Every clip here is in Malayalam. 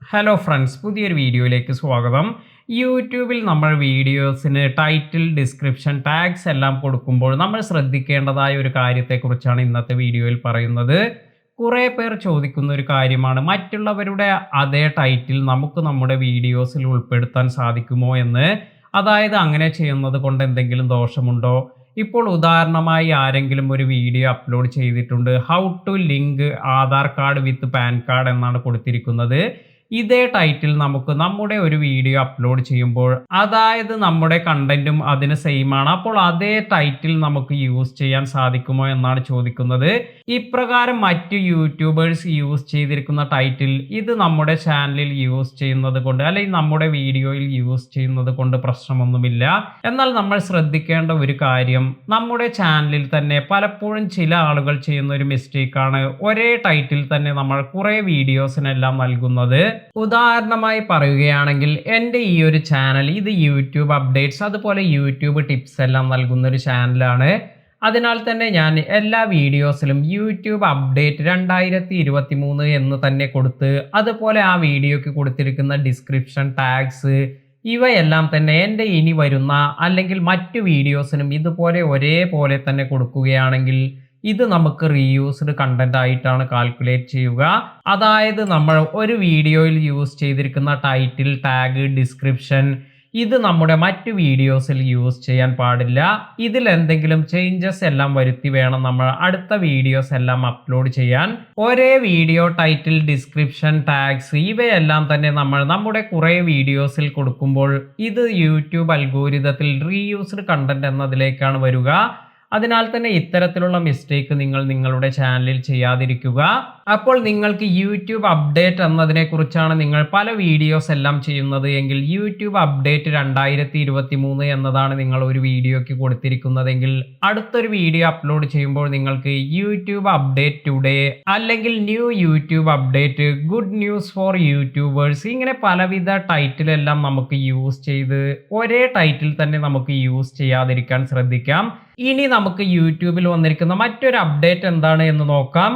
ഹലോ ഫ്രണ്ട്സ്, പുതിയൊരു വീഡിയോയിലേക്ക് സ്വാഗതം. യൂട്യൂബിൽ നമ്മൾ വീഡിയോസിന് ടൈറ്റിൽ, ഡിസ്ക്രിപ്ഷൻ, ടാഗ്സ് എല്ലാം കൊടുക്കുമ്പോൾ നമ്മൾ ശ്രദ്ധിക്കേണ്ടതായ ഒരു കാര്യത്തെക്കുറിച്ചാണ് ഇന്നത്തെ വീഡിയോയിൽ പറയുന്നത്. കുറേ പേർ ചോദിക്കുന്ന ഒരു കാര്യമാണ്, മറ്റുള്ളവരുടെ അതേ ടൈറ്റിൽ നമുക്ക് നമ്മുടെ വീഡിയോസിൽ ഉൾപ്പെടുത്താൻ സാധിക്കുമോ എന്ന്. അതായത് അങ്ങനെ ചെയ്യുന്നത് കൊണ്ട് എന്തെങ്കിലും ദോഷമുണ്ടോ? ഇപ്പോൾ ഉദാഹരണമായി ആരെങ്കിലും ഒരു വീഡിയോ അപ്ലോഡ് ചെയ്തിട്ടുണ്ട്, how to link Aadhaar card with PAN card എന്നാണ് കൊടുത്തിരിക്കുന്നത്. ഇതേ ടൈറ്റിൽ നമുക്ക് നമ്മുടെ ഒരു വീഡിയോ അപ്ലോഡ് ചെയ്യുമ്പോൾ, അതായത് നമ്മുടെ കണ്ടന്റും അതിന് സെയിം ആണ്, അപ്പോൾ അതേ ടൈറ്റിൽ നമുക്ക് യൂസ് ചെയ്യാൻ സാധിക്കുമോ എന്നാണ് ചോദിക്കുന്നത്. ഇപ്രകാരം മറ്റു യൂട്യൂബേഴ്സ് യൂസ് ചെയ്തിരിക്കുന്ന ടൈറ്റിൽ ഇത് നമ്മുടെ ചാനലിൽ യൂസ് ചെയ്യുന്നത് കൊണ്ട്, അല്ലെങ്കിൽ നമ്മുടെ വീഡിയോയിൽ യൂസ് ചെയ്യുന്നത് കൊണ്ട് പ്രശ്നമൊന്നുമില്ല. എന്നാൽ നമ്മൾ ശ്രദ്ധിക്കേണ്ട ഒരു കാര്യം, നമ്മുടെ ചാനലിൽ തന്നെ പലപ്പോഴും ചില ആളുകൾ ചെയ്യുന്ന ഒരു മിസ്റ്റേക്കാണ് ഒരേ ടൈറ്റിൽ തന്നെ നമ്മൾ കുറേ വീഡിയോസിനെല്ലാം നൽകുന്നത്. ഉദാഹരണമായി പറയുകയാണെങ്കിൽ, എൻ്റെ ഈ ഒരു ചാനൽ ഇത് യൂട്യൂബ് അപ്ഡേറ്റ്സ് അതുപോലെ യൂട്യൂബ് ടിപ്സ് എല്ലാം നൽകുന്ന ഒരു ചാനലാണ്. അതിനാൽ തന്നെ ഞാൻ എല്ലാ വീഡിയോസിലും യൂട്യൂബ് അപ്ഡേറ്റ് 2023 എന്ന് തന്നെ കൊടുത്ത്, അതുപോലെ ആ വീഡിയോയ്ക്ക് കൊടുത്തിരിക്കുന്ന ഡിസ്ക്രിപ്ഷൻ, ടാഗ്സ് ഇവയെല്ലാം തന്നെ എൻ്റെ ഇനി വരുന്ന അല്ലെങ്കിൽ മറ്റു വീഡിയോസിനും ഇതുപോലെ ഒരേപോലെ തന്നെ കൊടുക്കുകയാണെങ്കിൽ ഇത് നമുക്ക് റീയൂസ്ഡ് കണ്ടന്റ് ആയിട്ടാണ് കാൽക്കുലേറ്റ് ചെയ്യുക. അതായത് നമ്മൾ ഒരു വീഡിയോയിൽ യൂസ് ചെയ്തിരിക്കുന്ന ടൈറ്റിൽ, ടാഗ്, ഡിസ്ക്രിപ്ഷൻ ഇത് നമ്മുടെ മറ്റു വീഡിയോസിൽ യൂസ് ചെയ്യാൻ പാടില്ല. ഇതിൽ എന്തെങ്കിലും ചേഞ്ചസ് എല്ലാം വരുത്തി വേണം നമ്മൾ അടുത്ത വീഡിയോസ് എല്ലാം അപ്ലോഡ് ചെയ്യാൻ. ഒരേ വീഡിയോ ടൈറ്റിൽ, ഡിസ്ക്രിപ്ഷൻ, ടാഗ്സ് ഇവയെല്ലാം തന്നെ നമ്മൾ നമ്മുടെ കുറേ വീഡിയോസിൽ കൊടുക്കുമ്പോൾ ഇത് യൂട്യൂബ് അൽഗോരിതത്തിൽ റീയൂസ്ഡ് കണ്ടന്റ് എന്നതിലേക്കാണ് വരിക. അതിനാൽ തന്നെ ഇത്തരത്തിലുള്ള മിസ്റ്റേക്ക് നിങ്ങൾ നിങ്ങളുടെ ചാനലിൽ ചെയ്യാതിരിക്കുക. അപ്പോൾ നിങ്ങൾക്ക് യൂട്യൂബ് അപ്ഡേറ്റ് എന്നതിനെ കുറിച്ചാണ് നിങ്ങൾ പല വീഡിയോസ് എല്ലാം ചെയ്യുന്നത് എങ്കിൽ, യൂട്യൂബ് അപ്ഡേറ്റ് 2023 എന്നതാണ് നിങ്ങൾ ഒരു വീഡിയോയ്ക്ക് കൊടുത്തിരിക്കുന്നതെങ്കിൽ, അടുത്തൊരു വീഡിയോ അപ്ലോഡ് ചെയ്യുമ്പോൾ നിങ്ങൾക്ക് യൂട്യൂബ് അപ്ഡേറ്റ് ടുഡേ അല്ലെങ്കിൽ new YouTube update, good news for YouTubers, ഇങ്ങനെ പലവിധ ടൈറ്റിൽ എല്ലാം നമുക്ക് യൂസ് ചെയ്ത് ഒരേ ടൈറ്റിൽ തന്നെ നമുക്ക് യൂസ് ചെയ്യാതിരിക്കാൻ ശ്രദ്ധിക്കാം. ഇനി നമുക്ക് യൂട്യൂബിൽ വന്നിരിക്കുന്ന മറ്റൊരു അപ്ഡേറ്റ് എന്താണ് എന്ന് നോക്കാം.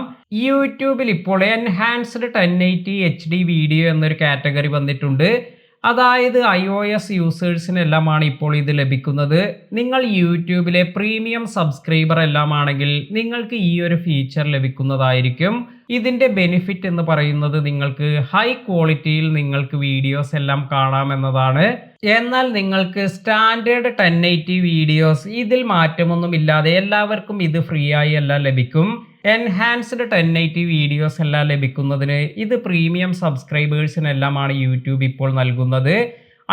യൂട്യൂബിൽ ഇപ്പോൾ എൻഹാൻസ്ഡ് 1080 HD വീഡിയോ എന്നൊരു കാറ്റഗറി വന്നിട്ടുണ്ട്. അതായത് iOS യൂസേഴ്സിനെല്ലാമാണ് ഇപ്പോൾ ഇത് ലഭിക്കുന്നത്. നിങ്ങൾ യൂട്യൂബിലെ പ്രീമിയം സബ്സ്ക്രൈബർ എല്ലാം ആണെങ്കിൽ നിങ്ങൾക്ക് ഈ ഒരു ഫീച്ചർ ലഭിക്കുന്നതായിരിക്കും. ഇതിന്റെ ബെനിഫിറ്റ് എന്ന് പറയുന്നത് നിങ്ങൾക്ക് ഹൈ ക്വാളിറ്റിയിൽ നിങ്ങൾക്ക് വീഡിയോസ് എല്ലാം കാണാമെന്നതാണ്. എന്നാൽ നിങ്ങൾക്ക് സ്റ്റാൻഡേർഡ് 1080 വീഡിയോസ് ഇതിൽ മാറ്റമൊന്നുമില്ലാതെ എല്ലാവർക്കും ഇത് ഫ്രീ ആയി എല്ലാം ലഭിക്കും. എൻഹാൻസ്ഡ് 1080 വീഡിയോസ് എല്ലാം ലഭിക്കുന്നതിന് ഇത് പ്രീമിയം സബ്സ്ക്രൈബേഴ്സിനെല്ലാമാണ് യൂട്യൂബ് ഇപ്പോൾ നൽകുന്നത്.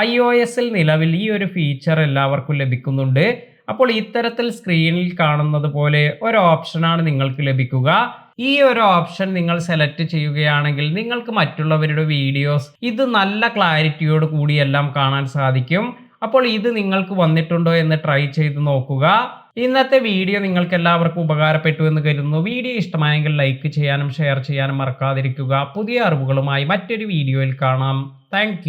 iOSൽ നിലവിൽ ഈ ഒരു ഫീച്ചർ എല്ലാവർക്കും ലഭിക്കുന്നുണ്ട്. അപ്പോൾ ഇത്തരത്തിൽ സ്ക്രീനിൽ കാണുന്നത് പോലെ ഒരു ഓപ്ഷനാണ് നിങ്ങൾക്ക് ലഭിക്കുക. ഈ ഒരു ഓപ്ഷൻ നിങ്ങൾ സെലക്ട് ചെയ്യുകയാണെങ്കിൽ നിങ്ങൾക്ക് മറ്റുള്ളവരുടെ വീഡിയോസ് ഇത് നല്ല ക്ലാരിറ്റിയോട് കൂടി എല്ലാം കാണാൻ സാധിക്കും. അപ്പോൾ ഇത് നിങ്ങൾക്ക് വന്നിട്ടുണ്ടോ എന്ന് ട്രൈ ചെയ്ത് നോക്കുക. ഇന്നത്തെ വീഡിയോ നിങ്ങൾക്ക് എല്ലാവർക്കും ഉപകാരപ്പെട്ടു എന്ന് കരുതുന്നു. വീഡിയോ ഇഷ്ടമായെങ്കിൽ ലൈക്ക് ചെയ്യാനും ഷെയർ ചെയ്യാനും മറക്കാതിരിക്കുക. പുതിയ അറിവുകളുമായി മറ്റൊരു വീഡിയോയിൽ കാണാം. താങ്ക്